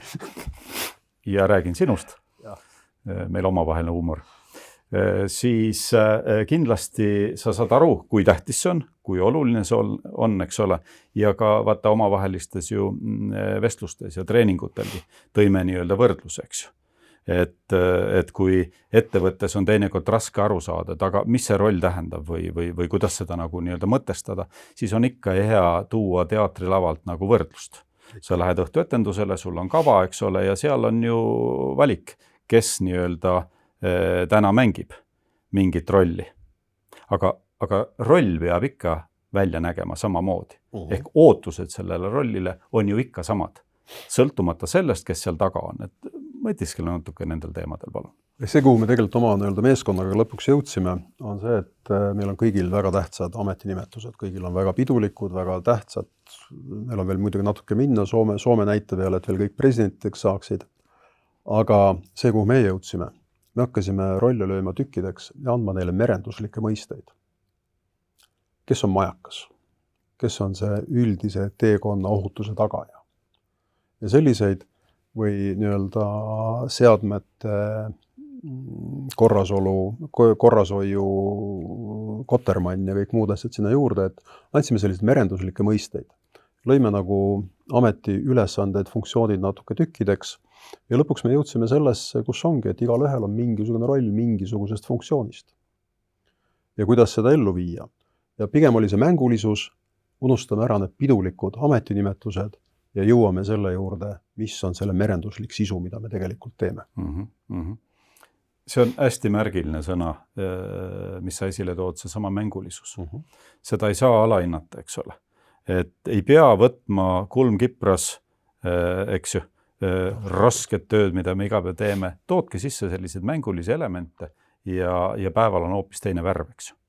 Speaker 1: Ja räägin sinust. Meil omavaheline huumor. Siis kindlasti sa saad aru, kui tähtis see on, kui oluline see on, eks ole, ja ka vaata omavahelistes ju vestlustes ja treeningutelgi tõime nii-öelda võrdluse, eks ju. Et kui ettevõttes on teinekord raske aru saada, et aga mis see roll tähendab või kuidas seda nagu nii-öelda mõtestada, siis on ikka hea tuua teatrilavalt nagu võrdlust. Sa lähed õhtuetendusele, sul on kava, eks ole, ja seal on ju valik, kes nii-öelda täna mängib mingit rolli. Aga roll peab ikka välja nägema samamoodi. Ehk ootused sellele rollile on ju ikka samad, sõltumata sellest, kes seal taga on. Et mõtiskele natuke nendel teemadel, palun.
Speaker 2: See, kuhu me tegelikult oma meeskonnaga lõpuks jõudsime, on see, et meil on kõigil väga tähtsad ametinimetused, kõigil on väga pidulikud, väga tähtsad. Meil on veel muidugi natuke minna Soome näite peale, et veel kõik presidentideks saaksid. Aga see, kuhu me jõudsime, me hakkasime rolle lööma tükkideks ja andma neile merenduslikke mõisteid. Kes on majakas? Kes on see üldise teekonna ohutuse tagaja? Ja selliseid või nii-öelda seadmete korrashoiu kotermann ja kõik muud asjad sinna juurde, et andsime selliseid merenduslikke mõisteid. Lõime nagu ameti ülesanded, funktsioonid natuke tükkideks ja lõpuks me jõudsime sellesse, kus ongi, et igal ühel on mingisugune roll mingisugusest funktsioonist. Ja kuidas seda ellu viia? Ja pigem oli see mängulisus, unustame ära need pidulikud ametinimetused ja jõuame selle juurde, mis on selle merenduslik sisu, mida me tegelikult teeme.
Speaker 1: See on hästi märgiline sõna, mis sa esile tood, see sama mängulisus. Seda ei saa alahinnata, eks ole. Et ei pea võtma kulmkipras, eks ju, rasket tööd, mida me iga päev teeme. Toodke sisse selliseid mängulisi elemente ja päeval on hoopis teine värv, eks ju.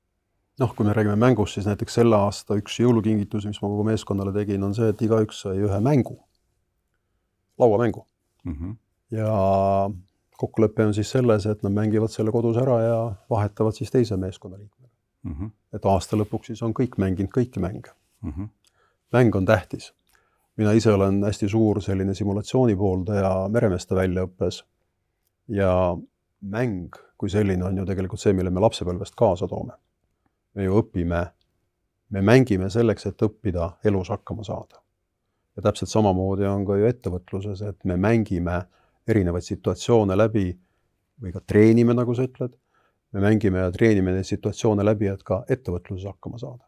Speaker 2: Kui me räägime mängust, siis näiteks selle aasta üks jõulukingitus, mis ma kogu meeskonnale tegin, on see, et igaüks sai ühe mängu, lauamängu. Ja kokkulepe on siis selles, et nad mängivad selle kodus ära ja vahetavad siis teise meeskonnaliikmega. Et aasta lõpuks siis on kõik mänginud kõiki mänge. Mäng on tähtis. Mina ise olen hästi suur selline simulatsioonipooldaja meremeeste väljaõppes ja mäng kui selline on ju tegelikult see, mille me lapsepõlvest kaasa toome. Me ju õpime, me mängime selleks, et õppida elus hakkama saada. Ja täpselt samamoodi on ka ju ettevõtluses, et me mängime erinevaid situatsioone läbi või ka treenime, nagu sa ütled. Me mängime ja treenime neid situatsioone läbi, et ka ettevõtluses hakkama saada.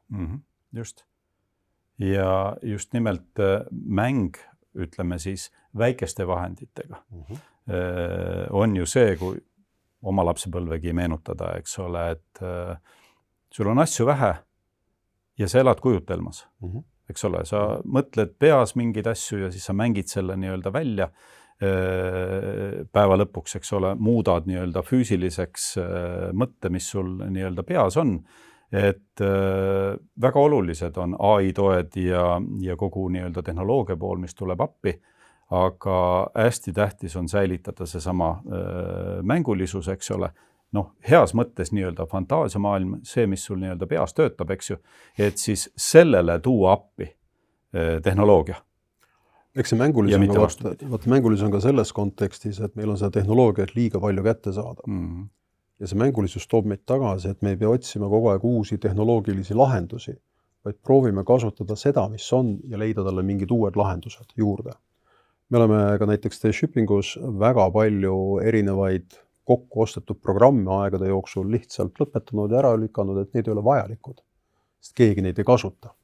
Speaker 1: Just. Ja just nimelt mäng, ütleme siis väikeste vahenditega, on ju see, kui oma lapsepõlvegi meenutada, eks ole, et sul on asju vähe ja sa elad kujutelmas, eks ole, sa mõtled peas mingeid asju ja siis sa mängid selle nii-öelda välja päeva lõpuks, eks ole, muudad nii-öelda füüsiliseks mõtte, mis sul nii-öelda peas on, et väga olulised on AI toed ja kogu nii-öelda tehnoloogia pool, mis tuleb appi, aga hästi tähtis on säilitada see sama mängulisus, eks ole, heas mõttes nii-öelda fantaasiamaailm, see, mis sul nii-öelda peas töötab, eks ju, et siis sellele tuua appi tehnoloogia.
Speaker 2: Eks see mängulisus on ka selles kontekstis, et meil on seda tehnoloogiat liiga palju kätte saada. Ja see mängulisus toob meid tagasi, et me ei pea otsima kogu aeg uusi tehnoloogilisi lahendusi, vaid proovime kasutada seda, mis on ja leida talle mingid uued lahendused juurde. Me oleme ka näiteks T-Shippingus väga palju erinevaid kokku ostetud programme aegade jooksul lihtsalt lõpetanud ja ära lükanud, et neid ei ole vajalikud, sest keegi neid ei kasuta.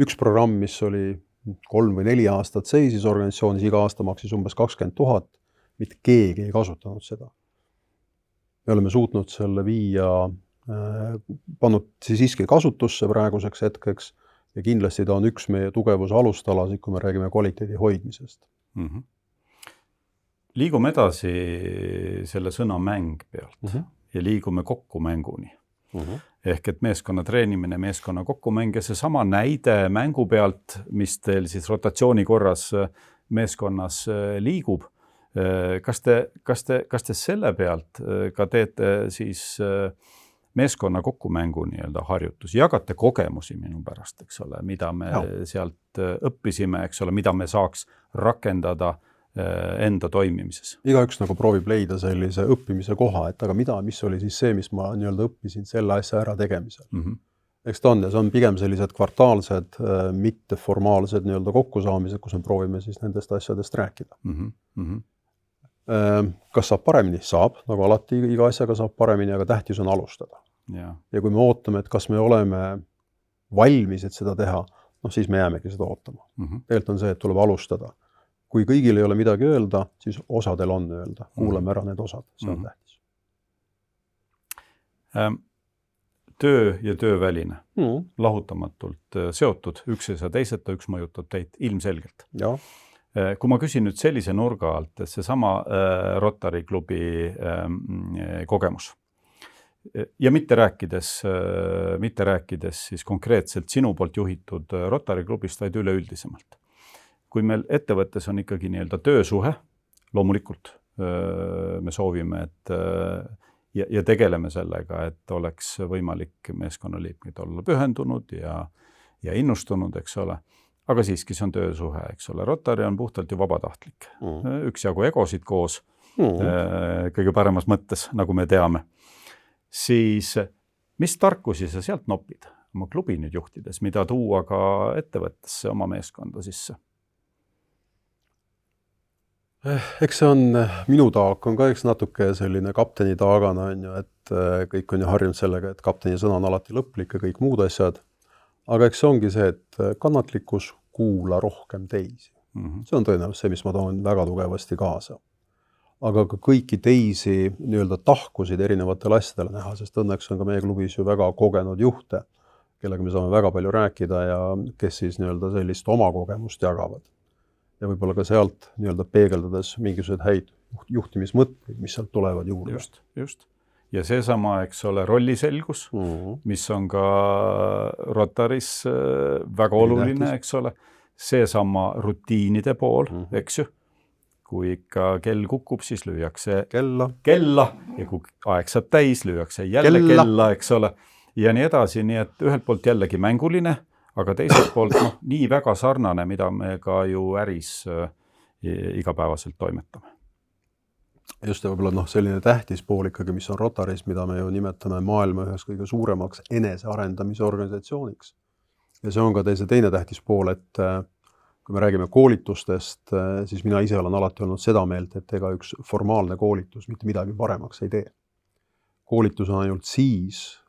Speaker 2: Üks programm, mis oli 3 või 4 aastat seisis organisatsioonis, iga aasta maksis umbes 20 000, mitte keegi ei kasutanud seda. me oleme suutnud selle viia, pannud siiski kasutusse praeguseks hetkeks ja kindlasti ta on üks meie tugevuse alustalasid, kui me räägime kvaliteedi hoidmisest.
Speaker 1: Liigume edasi selle sõna mäng pealt ja liigume kokkumänguni. Ehk et meeskonna treenimine, meeskonna kokkumäng ja see sama näide mängu pealt, mis teil siis rotatsiooni korras meeskonnas liigub. Kas te selle pealt ka teete siis meeskonna kokkumängu nii-öelda harjutus, jagate kogemusi minu pärast, eks ole, mida me sealt õppisime, eks ole, mida me saaks rakendada enda toimimises.
Speaker 2: Igaüks nagu proovib leida sellise õppimise koha, et aga mis oli siis see, mis ma nii-öelda õppisin selle asja ära tegemisel. Eks ta on ja see on pigem sellised kvartaalsed, mitteformaalsed nii-öelda kokkusaamised, kus me proovime siis nendest asjadest rääkida. Kas saab paremini? Saab, nagu alati iga asjaga saab paremini, aga tähtis on alustada. Ja kui me ootame, et kas me oleme valmis, et seda teha, siis me jäämegi seda ootama. Tegelikult on see, et tuleb alustada. Kui kõigil ei ole midagi öelda, siis osadel on öelda. Kuulame ära need osad, see on tähtis.
Speaker 1: Töö ja tööväline, lahutamatult seotud, üks ei saa teiseta, üks mõjutab teid ilmselgelt.
Speaker 2: Ja.
Speaker 1: Kui ma küsin nüüd sellise nurga alt, et see sama Rotary klubi kogemus ja mitte rääkides siis konkreetselt sinu poolt juhitud Rotary klubist, vaid üleüldisemalt. Kui meil ettevõttes on ikkagi nii-öelda töösuhe, loomulikult me soovime, et ja tegeleme sellega, et oleks võimalik meeskonnaliikmed olla pühendunud ja innustunud, eks ole. Aga siiski see on töösuhe, eks ole. Rotary on puhtalt ju vabatahtlik. Üksjagu egosid koos, kõige paremas mõttes, nagu me teame. Siis mis tarkusi sa sealt nopid oma klubi nüüd juhtides, mida tuua ka ettevõttesse oma meeskonda sisse?
Speaker 2: Eks see on, minu taak on ka üks natuke selline kapteni taagana, et kõik on ju harjunud sellega, et kapteni sõna on alati lõplik ja kõik muud asjad. Aga eks see ongi see, et kannatlikkus kuula rohkem teisi. See on tõenäoliselt see, mis ma toon väga tugevasti kaasa. Aga ka kõiki teisi nii-öelda tahkusid erinevatele asjadele näha, sest õnneks on ka meie klubis ju väga kogenud juhte, kellega me saame väga palju rääkida ja kes siis nii-öelda sellist oma kogemust jagavad. Ja võib-olla ka sealt nii-öelda peegeldades mingisugused häid juhtimismõtteid, mis sealt tulevad juurde.
Speaker 1: Just. Ja seesama, eks ole, rolliselgus, mis on ka Rotarys väga oluline, eks ole. Seesama rutiinide pool, eks ju. Kui ikka kell kukub, siis lüüakse kella ja kui aeg saab täis, lüüakse jälle kella, eks ole. Ja nii edasi, nii et ühelt poolt jällegi mänguline, aga teiselt poolt nii väga sarnane, mida me ka ju äris igapäevaselt toimetame.
Speaker 2: Just ja võib-olla selline tähtis pool ikkagi, mis on Rotarys, mida me ju nimetame maailma üheks kõige suuremaks enesearendamise organisatsiooniks. Ja see on ka teine tähtis pool, et kui me räägime koolitustest, siis mina ise olen alati olnud seda meelt, et ega üks formaalne koolitus mitte midagi paremaks ei tee. Koolitus on ainult siis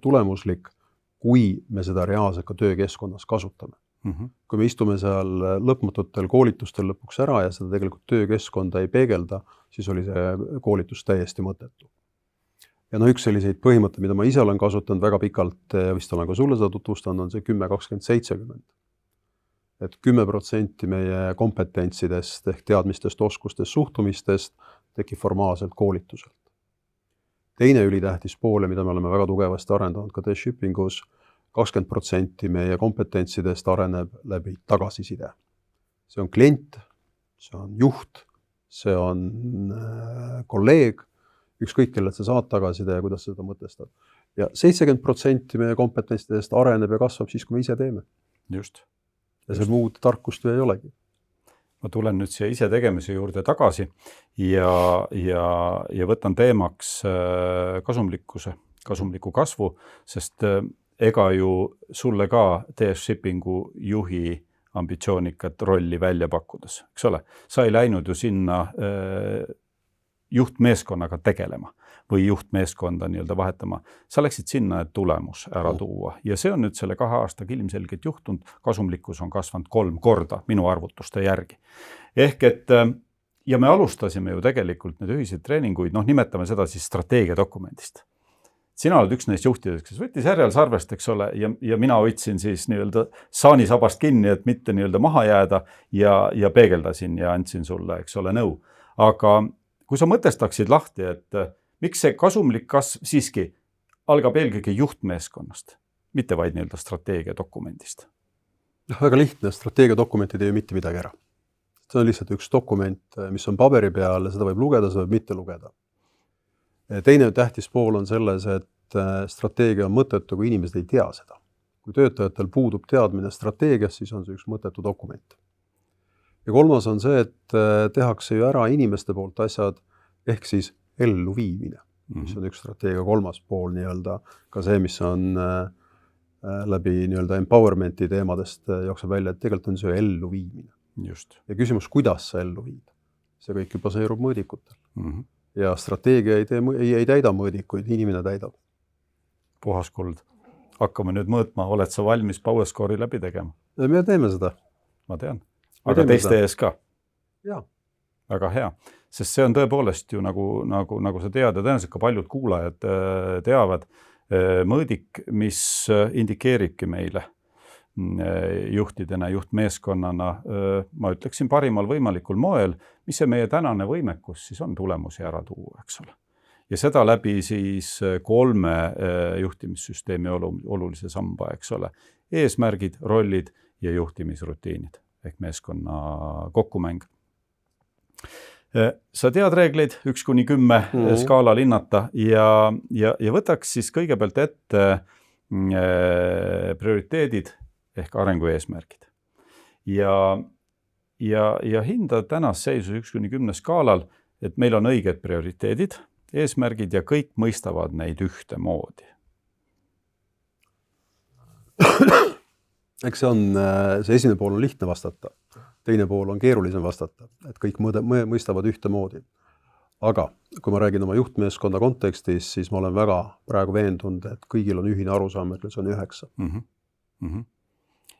Speaker 2: tulemuslik, kui me seda reaalselt ka töökeskkonnas kasutame. Kui me istume seal lõpmatutel koolitustel lõpuks ära ja seda tegelikult töökeskkonda ei peegelda, siis oli see koolitus täiesti mõttetu. Ja üks selliseid põhimõtteid, mida ma ise olen kasutanud väga pikalt, vist olen ka sulle seda tutvustanud, on see 10-20-70. Et 10% meie kompetentsidest ehk teadmistest, oskustest, suhtumistest tekib formaalselt koolituselt. Teine ülitähtis poole, mida me oleme väga tugevasti arendanud ka T-shippingus, 20% meie kompetentsidest areneb läbi tagasiside. See on klient, see on juht, see on kolleeg, ükskõik kellelt sa saad tagasiside ja kuidas sa seda mõtestad. Ja 70% meie kompetentsidest areneb ja kasvab siis, kui me ise teeme.
Speaker 1: Just.
Speaker 2: Ja see muud tarkust ei olegi.
Speaker 1: Ma tulen nüüd siia ise tegemise juurde tagasi ja võtan teemaks kasumliku kasvu, sest ega ju sulle ka TS-shippingu juhi ambitsioonikat rolli välja pakkudes, eks ole? Sa ei läinud ju sinna juhtmeeskonnaga tegelema või juhtmeeskonda nii-öelda vahetama. Sa läksid sinna, et tulemus ära tuua. Ja see on nüüd selle 2 aastaga ilmselgelt juhtunud. Kasumlikkus on kasvanud 3 korda minu arvutuste järgi. Ehk et ja me alustasime ju tegelikult need ühiseid treeninguid, noh, nimetame seda siis strateegiadokumendist. Sina oled üks neist juhtidest, kes võttis järelsarvest, eks ole, ja mina hoidsin siis nii-öelda saanisabast kinni, et mitte nii-öelda maha jääda ja peegeldasin ja andsin sulle, eks ole, nõu. Aga kui sa mõtestaksid lahti, et miks see kasumlik kasv siiski algab eelkõige juhtmeeskonnast, mitte vaid nii-öelda strateegiadokumendist?
Speaker 2: Väga lihtne, strateegiadokument ei tee mitte midagi ära. See on lihtsalt üks dokument, mis on paberi peal, seda võib lugeda, seda võib mitte lugeda. Teine tähtis pool on selles, et strateegia on mõttetu, kui inimesed ei tea seda. Kui töötajatel puudub teadmine strateegiast, siis on see üks mõttetu dokument. Ja kolmas on see, et tehakse ju ära inimeste poolt asjad, ehk siis elluviimine, mis on üks strateegia kolmas pool nii-öelda, ka see, mis on läbi nii-öelda empowermenti teemadest jookseb välja, et tegelikult on see elluviimine.
Speaker 1: Just.
Speaker 2: Ja küsimus, kuidas sa ellu viid? See kõik ju baseerub mõõdikutel. Ja strateegia ei täida mõõdikuid, inimene täidab.
Speaker 1: Puhas kuld. Hakkame nüüd mõõtma, oled sa valmis PowerScore'i läbi tegema?
Speaker 2: Me teeme seda.
Speaker 1: Ma tean. Aga teiste ees ka?
Speaker 2: Jaa.
Speaker 1: Väga hea. Sest see on tõepoolest ju nagu sa tead ja tõenäoliselt ka paljud kuulajad teavad mõõdik, mis indikeeribki meile juhtidena, juhtmeeskonnana, ma ütleksin parimal võimalikul moel, mis see meie tänane võimekus siis on tulemusi ära tuua, eks ole. Ja seda läbi siis 3 juhtimissüsteemi olulise samba, eks ole. Eesmärgid, rollid ja juhtimisrutiinid ehk meeskonna kokkumäng. Sa tead reegleid 1–10 skaalal hinnata ja võtaks siis kõigepealt ette prioriteedid ehk arengu eesmärgid. Ja hinda tänast seisu 1–10 skaalal, et meil on õiged prioriteedid, eesmärgid ja kõik mõistavad neid ühte moodi.
Speaker 2: Eks see esimene pool on lihtne vastata, teine pool on keerulisem vastata, et kõik mõistavad ühte moodi. Aga kui ma räägin oma juhtmeeskonna kontekstis, siis ma olen väga praegu veendunud, et kõigil on ühine arusaam, et see on 9.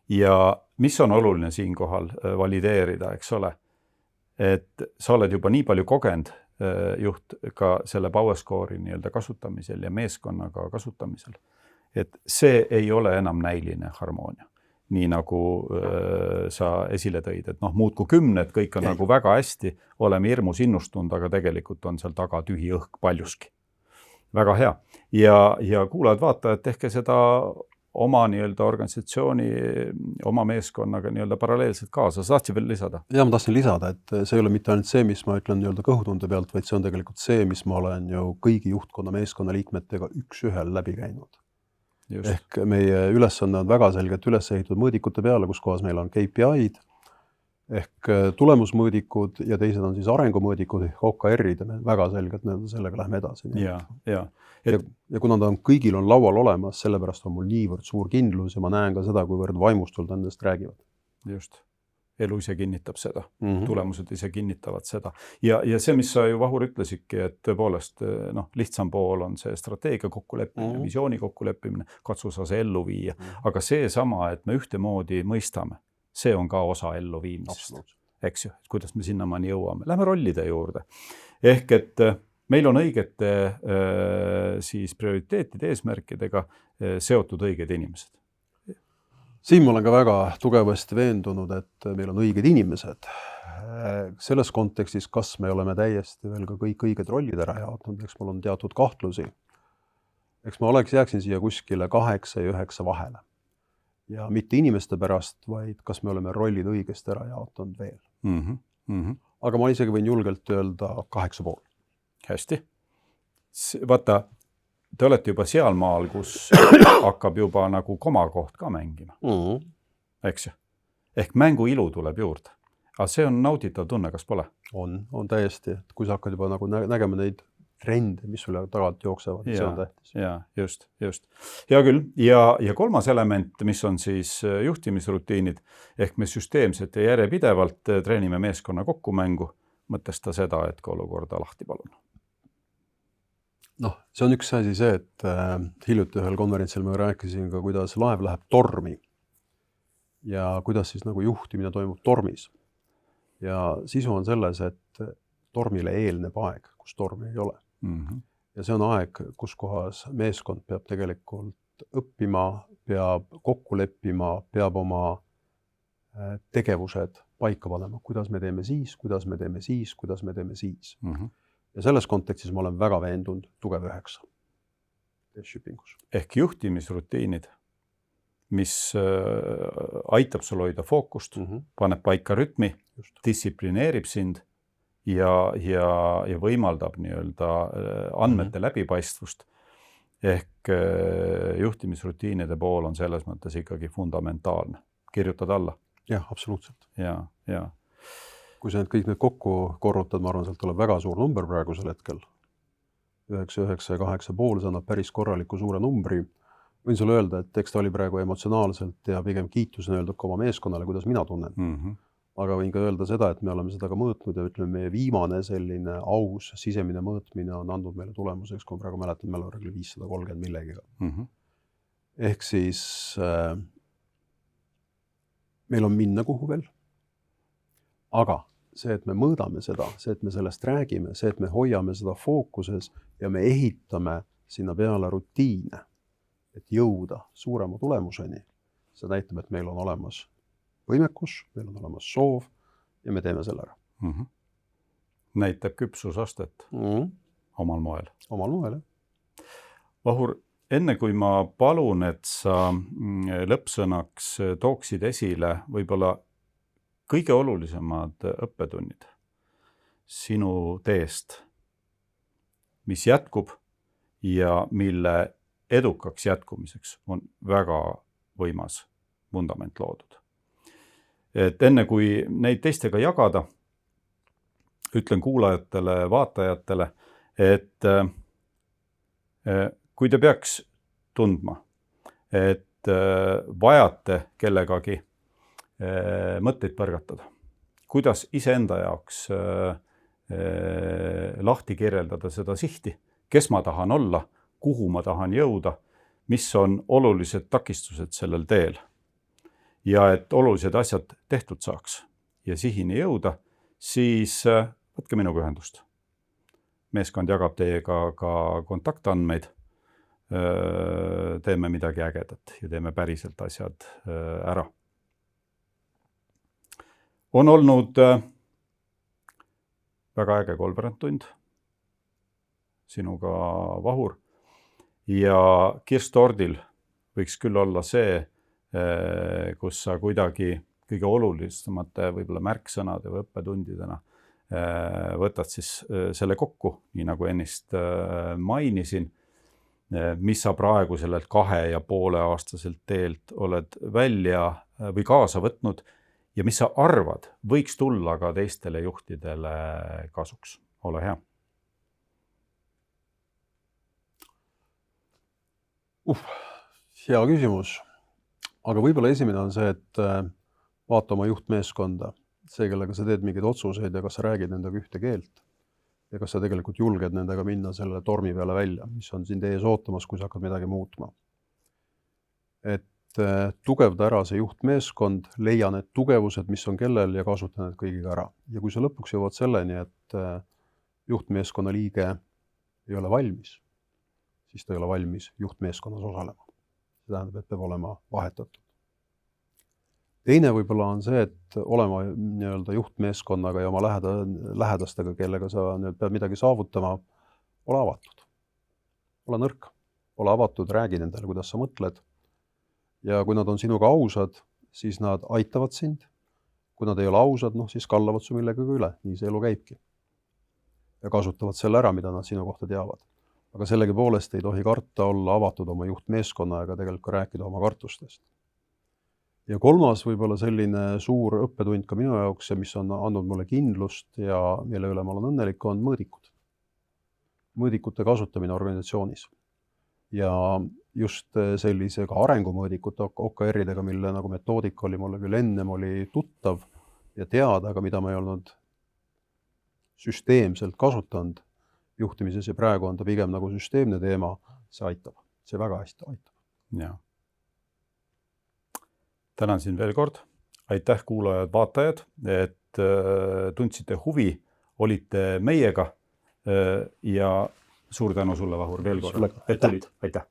Speaker 1: Ja mis on oluline siinkohal valideerida, eks ole, et sa oled juba nii palju kogenud juht ka selle PowerScore'i nii-öelda kasutamisel ja meeskonnaga kasutamisel, et see ei ole enam näiline harmoonia. Nii nagu sa esile tõid, et muudku 10, kõik on nagu väga hästi, oleme hirmus innustund, aga tegelikult on seal taga tühi õhk paljuski. Väga hea. Ja kuulajad vaatajad, tehke seda oma nii-öelda organisatsiooni, oma meeskonnaga nii-öelda paralleelselt kaasa. Sa tahtsid veel lisada?
Speaker 2: Ja ma tahtsin lisada, et see ei ole mitte ainult see, mis ma ütlen nii-öelda kõhutunde pealt, vaid see on tegelikult see, mis ma olen ju kõigi juhtkonna meeskonna liikmetega üks-ühel läbi käinud. Just. Ehk meie ülesanne on väga selgelt üles ehitatud mõõdikute peale, kus kohas meil on KPI-d ehk tulemusmõõdikud ja teised on siis arengumõõdikud ehk OKR-id ja me väga selgelt sellega lähme edasi. Ja kuna ta kõigil on laual olemas, sellepärast on mul niivõrd suur kindlus ja ma näen ka seda, kuivõrd vaimustult nendest räägivad.
Speaker 1: Just. Elu ise kinnitab seda. Tulemused ise kinnitavad seda. Ja see, mis sa ju Vahur ütlesidki, et tõepoolest lihtsam pool on see strateegia kokkuleppimine, visiooni kokkuleppimine, katsu sa see ellu viia. Aga see sama, et me ühtemoodi mõistame, see on ka osa elluviimisest. Eks ju, et kuidas me sinnamaani jõuame. Lähme rollide juurde. Ehk et meil on õigete siis prioriteetide eesmärkidega seotud õiged inimesed.
Speaker 2: Siin ma olen ka väga tugevasti veendunud, et meil on õiged inimesed. Selles kontekstis, kas me oleme täiesti veel ka kõik õiged rollid ära jaotanud, eks mul on teatud kahtlusi. Eks ma jääksin siia kuskile 8 ja 9 vahele. Ja mitte inimeste pärast, vaid kas me oleme rollid õigesti ära jaotanud veel. Aga ma isegi võin julgelt öelda 8,5.
Speaker 1: Hästi. Vaata, te olete juba seal maal, kus hakkab juba nagu komakoht ka mängima. Eks ju? Ehk mängu ilu tuleb juurde. Aga see on nauditav tunne, kas pole?
Speaker 2: On täiesti. Kui sa hakkad juba nagu nägema neid trende, mis sulle tagant jooksevad, see on tähtis.
Speaker 1: Ja, just. Hea küll. Ja kolmas element, mis on siis juhtimisrutiinid, ehk me süsteemselt ja järjepidevalt treenime meeskonna kokkumängu, mõtesta seda, et ka olukorda lahti palun.
Speaker 2: See on üks asi see, et hiljuti ühel konverentsil ma rääkisin ka, kuidas laev läheb tormi ja kuidas siis nagu juhtimine toimub tormis. Ja sisu on selles, et tormile eelneb aeg, kus tormi ei ole. Ja see on aeg, kus kohas meeskond peab tegelikult õppima, peab kokku leppima, peab oma tegevused paika panema, kuidas me teeme siis, kuidas me teeme siis, kuidas me teeme siis. Ja selles kontekstis ma olen väga veendunud tugev 9 shippingus.
Speaker 1: Ehk juhtimisrutiinid, mis aitab sul hoida fookust, paneb paika rütmi, distsiplineerib sind ja võimaldab nii-öelda andmete läbipaistvust. Ehk juhtimisrutiinide pool on selles mõttes ikkagi fundamentaalne. Kirjutad alla?
Speaker 2: Jah, absoluutselt.
Speaker 1: Ja.
Speaker 2: Kui sa kõik need kokku korrutad, ma arvan, sealt tuleb väga suur number praegusel hetkel. 9, 9 ja 8,5, see annab päris korraliku suure numbri. Võin sulle öelda, et eks ta oli praegu emotsionaalselt ja pigem kiitusena öelda oma meeskonnale, kuidas mina tunnen. Aga võin ka öelda seda, et me oleme seda ka mõõtnud ja ütleme, meie viimane selline aus sisemine mõõtmine on andnud meile tulemuseks, kui ma praegu mäletan, meil on 530 millegiga. Ehk siis meil on minna kuhu veel. Aga see, et me mõõdame seda, see, et me sellest räägime, see, et me hoiame seda fookuses ja me ehitame sinna peale rutiine, et jõuda suurema tulemuseni, see näitab, et meil on olemas võimekus, meil on olemas soov ja me teeme selle ära.
Speaker 1: Näitab küpsusastet omal moel.
Speaker 2: Omal moel, jah.
Speaker 1: Vahur, enne kui ma palun, et sa lõppsõnaks tooksid esile võib-olla kõige olulisemad õppetunnid sinu teest, mis jätkub ja mille edukaks jätkumiseks on väga võimas vundament loodud. Et enne kui neid teistega jagada, ütlen kuulajatele, vaatajatele, et kui te peaks tundma, et vajate kellegagi mõtteid põrgatada, kuidas iseenda jaoks lahti kirjeldada seda sihti, kes ma tahan olla, kuhu ma tahan jõuda, mis on olulised takistused sellel teel ja et olulised asjad tehtud saaks ja sihini jõuda, siis võtke minuga ühendust. Meeskond jagab teiega ka kontaktandmeid, teeme midagi ägedat ja teeme päriselt asjad ära. On olnud väga äge kolberandtund sinuga, Vahur, ja Kirstordil võiks küll olla see, kus sa kuidagi kõige olulisemate võib-olla märksõnade või õppetundidena võtad siis selle kokku, nii nagu ennist mainisin, mis sa praegu sellelt 2,5 aastaselt teelt oled välja või kaasa võtnud ja mis sa arvad, võiks tulla ka teistele juhtidele kasuks. Ole hea.
Speaker 2: Hea küsimus. Aga võib-olla esimene on see, et vaata oma juhtmeeskonda, see, kellega sa teed mingeid otsuseid ja kas sa räägid nendega ühte keelt ja kas sa tegelikult julged nendega minna selle tormi peale välja, mis on sind ees ootamas, kui sa hakkad midagi muutma. Et tugevda ära see juhtmeeskond, leia need tugevused, mis on kellel ja kasuta need kõigiga ära. Ja kui sa lõpuks jõuad selleni, et juhtmeeskonna liige ei ole valmis, siis ta ei ole valmis juhtmeeskonnas osalema. See tähendab, et peab olema vahetatud. Teine võib-olla on see, et olema nii-öelda juhtmeeskonnaga ja oma lähedastega, kellega sa pead midagi saavutama, ole avatud. Ole nõrk, ole avatud, räägi nendele, kuidas sa mõtled. Ja kui nad on sinuga ausad, siis nad aitavad sind. Kui nad ei ole ausad, siis kallavad su millegagi üle. Nii see elu käibki. Ja kasutavad selle ära, mida nad sinu kohta teavad. Aga sellegi poolest ei tohi karta olla avatud oma juhtmeeskonna ega tegelikult rääkida oma kartustest. Ja kolmas võib-olla selline suur õppetund ka minu jaoks, mis on andnud mulle kindlust ja mille üle ma olen õnnelik, on mõõdikud. Mõõdikute kasutamine organisatsioonis. Ja just sellise ka arengumõõdikute OKR-idega, mille nagu metoodika oli mulle küll ennem oli tuttav ja teada, aga mida ma ei olnud süsteemselt kasutanud juhtimises ja praegu on ta pigem nagu süsteemne teema, see aitab. See väga hästi aitab.
Speaker 1: Ja. Tänan sind veel kord. aitäh kuulajad, vaatajad, et tundsite huvi, olite meiega ja suur tänu sulle, Vahur, veel kord.
Speaker 2: Aitäh.
Speaker 1: Aitäh.